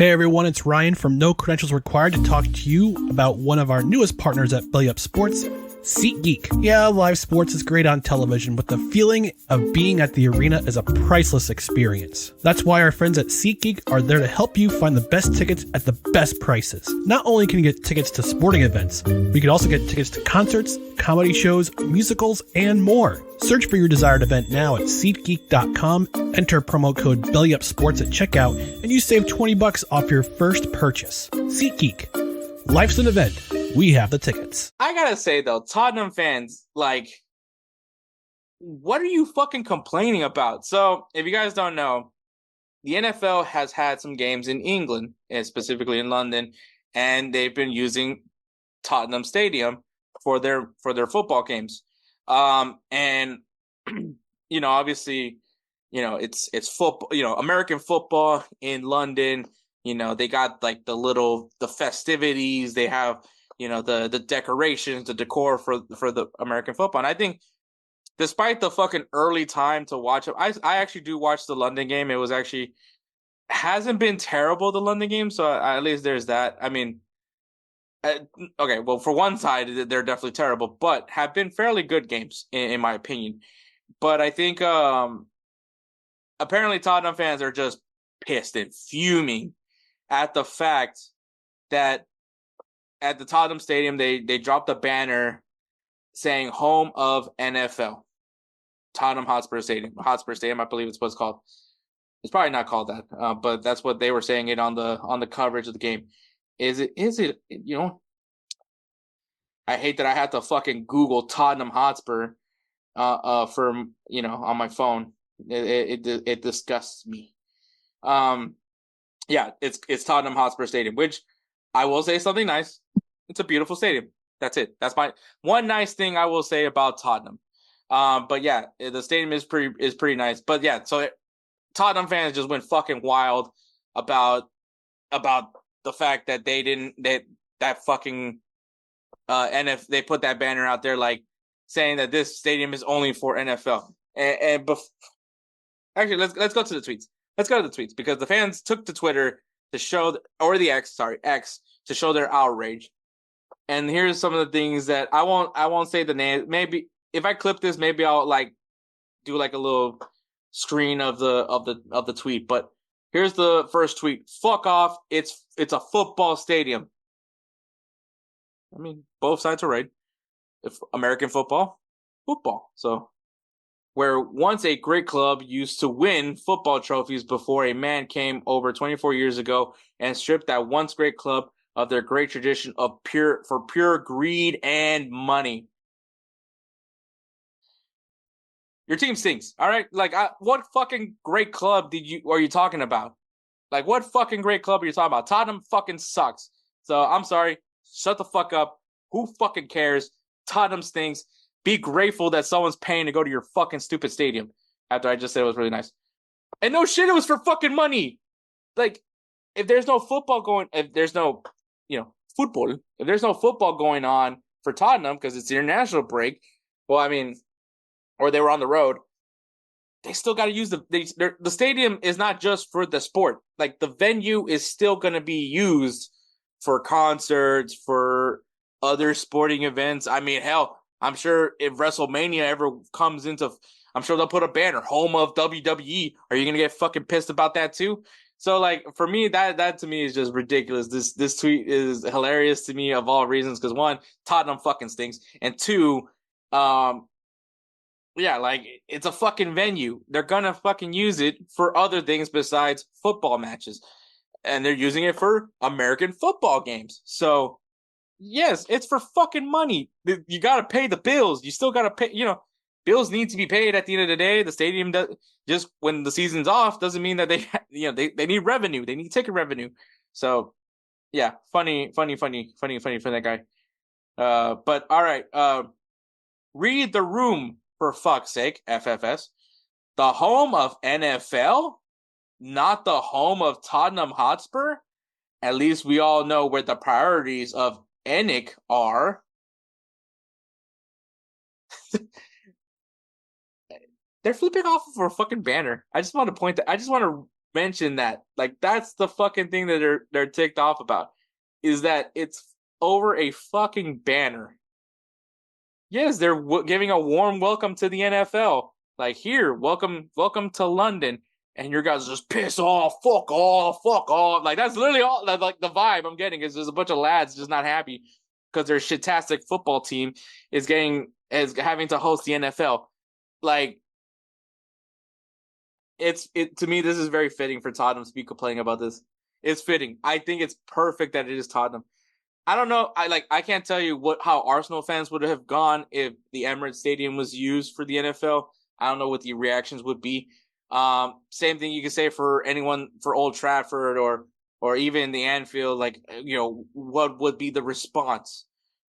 Hey everyone, it's Ryan from No Credentials Required to talk to you about one of our newest partners at BellyUpSports, SeatGeek. Yeah, live sports is great on television, but the feeling of being at the arena is a priceless experience. That's why our friends at SeatGeek are there to help you find the best tickets at the best prices. Not only can you get tickets to sporting events, but you can also get tickets to concerts, comedy shows, musicals, and more. Search for your desired event now at SeatGeek.com, enter promo code BellyUpSports at checkout, and you save $20 off your first purchase. SeatGeek. Life's an event. We have the tickets. I gotta say, though, Tottenham fans, like, what are you fucking complaining about? So, if you guys don't know, the NFL has had some games in England, and specifically in London, and they've been using Tottenham Stadium for their football games. And obviously, it's football, American football in London. They got like the festivities. They have the decorations, the decor for the American football. And I think, despite the fucking early time to watch it, I actually do watch the London game. It was actually hasn't been terrible, the London game. So at least there's that. I mean, okay, well, for one side, they're definitely terrible, but have been fairly good games in my opinion. But I think apparently Tottenham fans are just pissed and fuming at the fact that at the Tottenham Stadium they dropped a banner saying "Home of NFL." Tottenham Hotspur Stadium, I believe it's what it's called. It's probably not called that, but that's what they were saying it on the coverage of the game. Is it? I hate that I had to fucking Google Tottenham Hotspur, for on my phone. It disgusts me. Yeah, it's Tottenham Hotspur Stadium, which I will say something nice. It's a beautiful stadium. That's it. That's my one nice thing I will say about Tottenham. But yeah, the stadium is pretty nice. But yeah, so Tottenham fans just went fucking wild about the fact that that fucking NF they put that banner out there like saying that this stadium is only for NFL. Actually, let's go to the tweets. Let's go to the tweets because the fans took to Twitter to show X to show their outrage. And here's some of the things that I won't say the name. Maybe if I clip this, maybe I'll like do like a little screen of the tweet. But here's the first tweet. Fuck off. It's a football stadium. I mean, both sides are right. If American football. So where once a great club used to win football trophies before a man came over 24 years ago and stripped that once great club of their great tradition of pure greed and money. Your team stinks, all right? Like, what fucking great club are you talking about? Like, what fucking great club are you talking about? Tottenham fucking sucks. So, I'm sorry. Shut the fuck up. Who fucking cares? Tottenham stinks. Be grateful that someone's paying to go to your fucking stupid stadium. After I just said it was really nice. And no shit, it was for fucking money. Like, if there's no football going on for Tottenham because it's the international break, well, I mean, or they were on the road, they still got to use the stadium is not just for the sport. Like, the venue is still going to be used for concerts, for other sporting events. I mean, hell, I'm sure if WrestleMania ever comes into, I'm sure they'll put a banner, home of WWE. Are you going to get fucking pissed about that too? So, like, for me, that to me is just ridiculous. This tweet is hilarious to me of all reasons. Because one, Tottenham fucking stinks. And two, yeah, like, it's a fucking venue. They're going to fucking use it for other things besides football matches. And they're using it for American football games. So, yes, it's for fucking money. You got to pay the bills. You still got to pay, bills need to be paid at the end of the day. The stadium does, just when the season's off doesn't mean that they need revenue. They need ticket revenue. So, yeah, funny for that guy. But all right, read the room for fuck's sake, FFS. The home of NFL, not the home of Tottenham Hotspur. At least we all know where the priorities of ENIC are. They're flipping off of a fucking banner. I just want to mention that. Like, that's the fucking thing that they're ticked off about, is that it's over a fucking banner. Yes, they're giving a warm welcome to the NFL. Like, here, welcome to London, and your guys just piss off, fuck off, fuck off. Like, that's literally all. Like, the vibe I'm getting is there's a bunch of lads just not happy because their shitastic football team is having to host the NFL. Like, it to me, this is very fitting for Tottenham to be complaining about this. It's fitting. I think it's perfect that it is Tottenham. I don't know. I can't tell you how Arsenal fans would have gone if the Emirates Stadium was used for the NFL. I don't know what the reactions would be. Same thing you could say for anyone for Old Trafford or even the Anfield. Like, what would be the response?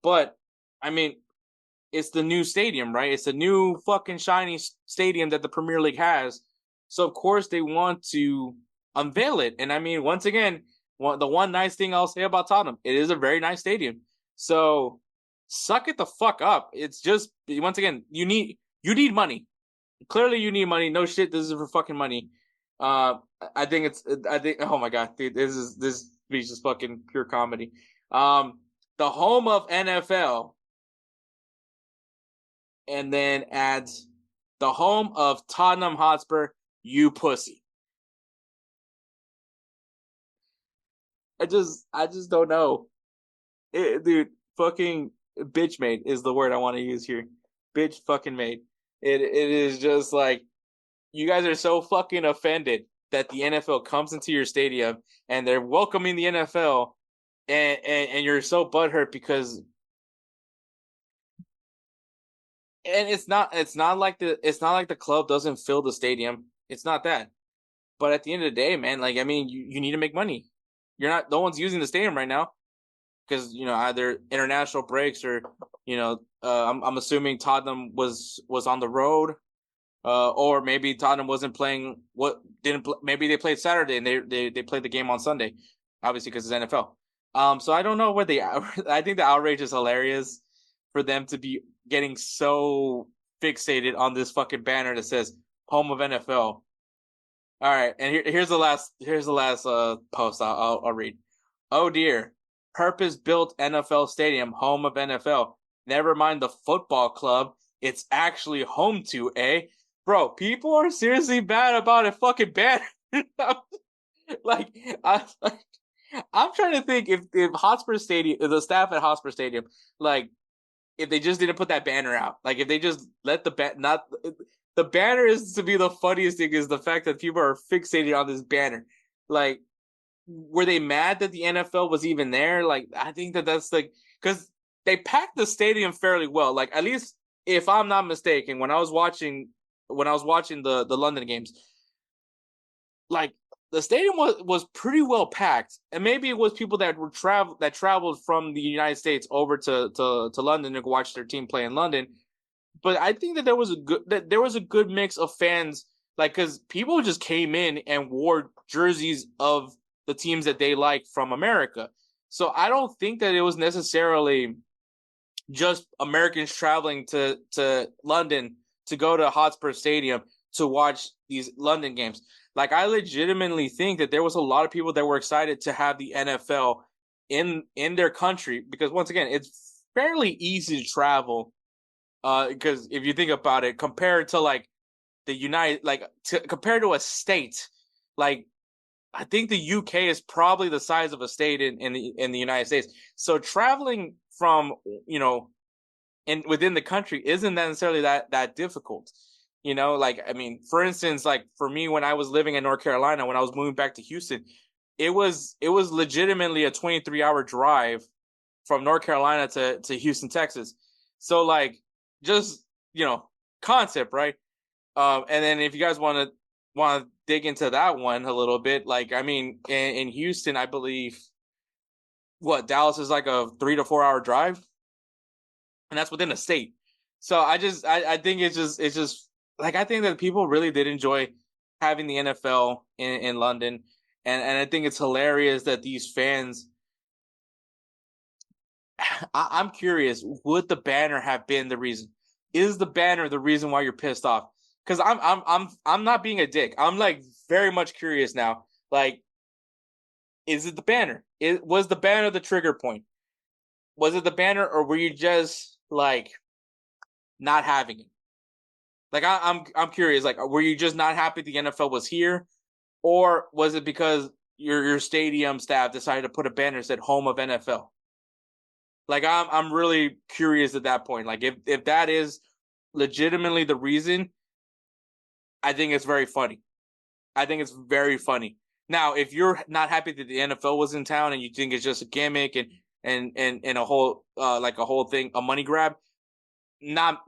But I mean, it's the new stadium, right? It's the new fucking shiny stadium that the Premier League has. So of course they want to unveil it. And I mean, once again, the one nice thing I'll say about Tottenham, it is a very nice stadium. So suck it the fuck up. It's just, once again, you need money. Clearly you need money. No shit, this is for fucking money. I think oh my god, dude, this speech is fucking pure comedy. The home of NFL, and then adds the home of Tottenham Hotspur, you pussy. I just don't know. Dude, fucking bitch made is the word I want to use here. Bitch fucking made. It is just like, you guys are so fucking offended that the NFL comes into your stadium and they're welcoming the NFL, and you're so butthurt because, and it's not like the club doesn't fill the stadium. It's not that. But at the end of the day, man, like, I mean, you need to make money. No one's using the stadium right now because, either international breaks or, I'm assuming Tottenham was on the road, or maybe Tottenham wasn't playing. Maybe they played Saturday and they played the game on Sunday, obviously because it's NFL. So I don't know where I think the outrage is hilarious for them to be getting so fixated on this fucking banner that says "Home of NFL." All right, and here's the last post I'll read. Oh dear, purpose-built NFL stadium, home of NFL. Never mind the football club, it's actually home to, eh? Bro, people are seriously bad about a fucking banner. like, I'm trying to think if Hotspur Stadium, the staff at Hotspur Stadium, like, if they just didn't put that banner out, like if they just let the banner is to be the funniest thing is the fact that people are fixated on this banner. Like, were they mad that the NFL was even there? Like, I think that's like, because they packed the stadium fairly well. Like, at least if I'm not mistaken, when I was watching the London games, like, the stadium was pretty well packed, and maybe it was people that traveled from the United States over to London to watch their team play in London. But I think that there was a good mix of fans, like, because people just came in and wore jerseys of the teams that they like from America. So I don't think that it was necessarily just Americans traveling to London to go to Hotspur Stadium to watch these London games. Like, I legitimately think that there was a lot of people that were excited to have the NFL in their country because, once again, it's fairly easy to travel. Because if you think about it, compared to like compared to a state, like, I think the UK is probably the size of a state in the United States. So traveling from, within the country isn't necessarily that difficult. Like, I mean, for instance, like for me, when I was living in North Carolina, when I was moving back to Houston, it was legitimately a 23-hour drive from North Carolina to Houston, Texas. So, like, just, concept, right? And then if you guys want to dig into that one a little bit, like, I mean, in Houston, I believe Dallas is like a 3 to 4 hour drive, and that's within a state. So I think it's just like, I think that people really did enjoy having the NFL in London, and I think it's hilarious that these fans. I'm curious, would the banner have been the reason? Is the banner the reason why you're pissed off? Because I'm not being a dick. I'm like very much curious now. Like, is it the banner? Was the banner the trigger point? Was it the banner, or were you just like not having it? Like, I'm curious. Like, were you just not happy the NFL was here, or was it because your stadium staff decided to put a banner that said "Home of NFL"? Like, I'm really curious at that point. Like, if that is legitimately the reason, I think it's very funny. I think it's very funny. Now, if you're not happy that the NFL was in town and you think it's just a gimmick and a whole like a whole thing, a money grab, not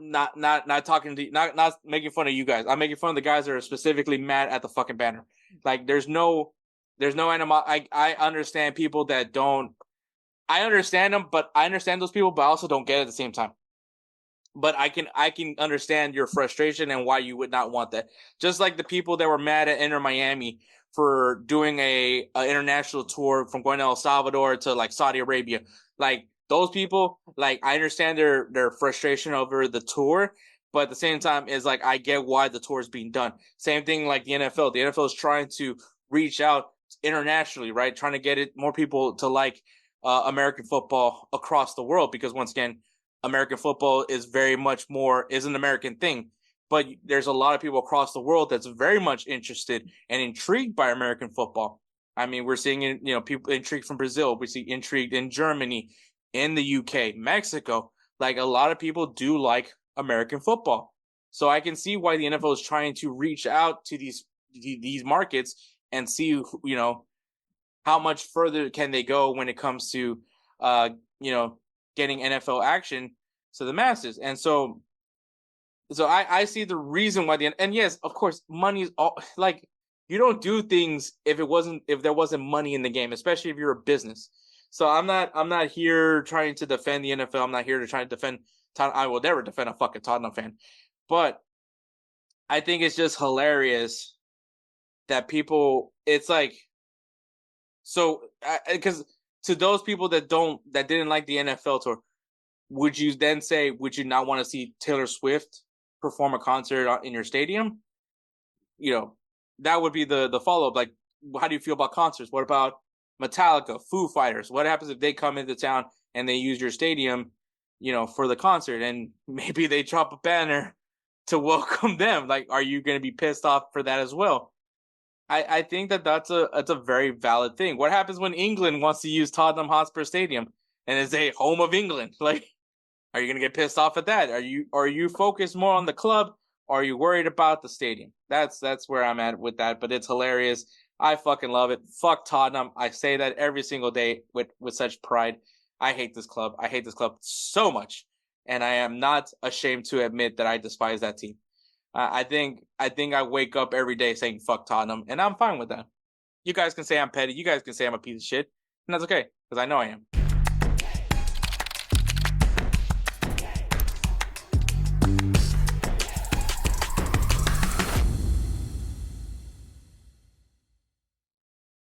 talking to not making fun of you guys. I'm making fun of the guys that are specifically mad at the fucking banner. Like, there's no animal. I understand people that don't. I understand them, but I understand those people, but I also don't get it at the same time. But I can understand your frustration and why you would not want that. Just like the people that were mad at Inter Miami for doing a international tour from going to El Salvador to like Saudi Arabia. Like, those people, like, I understand their frustration over the tour, but at the same time, is like, I get why the tour is being done. Same thing like the NFL. The NFL is trying to reach out internationally, right? Trying to get more people to like American football across the world, because once again, American football is very much more is an American thing, but there's a lot of people across the world that's very much interested and intrigued by American football. I mean, we're seeing it, people intrigued from Brazil. We see intrigued in Germany, in the UK, Mexico. Like, a lot of people do like American football, so I can see why the NFL is trying to reach out to these markets and see, how much further can they go when it comes to, getting NFL action to the masses. And so I see the reason why and yes, of course, money is all, like, you don't do things if there wasn't money in the game, especially if you're a business. So I'm not here trying to defend the NFL. I'm not here to try to defend Tottenham. I will never defend a fucking Tottenham fan. But I think it's just hilarious that people, it's like, so, because to those people that didn't like the NFL tour, would you not want to see Taylor Swift perform a concert in your stadium? That would be the follow up. Like, how do you feel about concerts? What about Metallica, Foo Fighters? What happens if they come into town and they use your stadium, for the concert, and maybe they drop a banner to welcome them? Like, are you going to be pissed off for that as well? I think that's a very valid thing. What happens when England wants to use Tottenham Hotspur Stadium and it's a home of England? Like, are you gonna get pissed off at that? Are you focused more on the club, or are you worried about the stadium? That's where I'm at with that. But it's hilarious. I fucking love it. Fuck Tottenham. I say that every single day with such pride. I hate this club. I hate this club so much, and I am not ashamed to admit that I despise that team. I think I wake up every day saying fuck Tottenham, and I'm fine with that. You guys can say I'm petty. You guys can say I'm a piece of shit, and that's okay, because I know I am.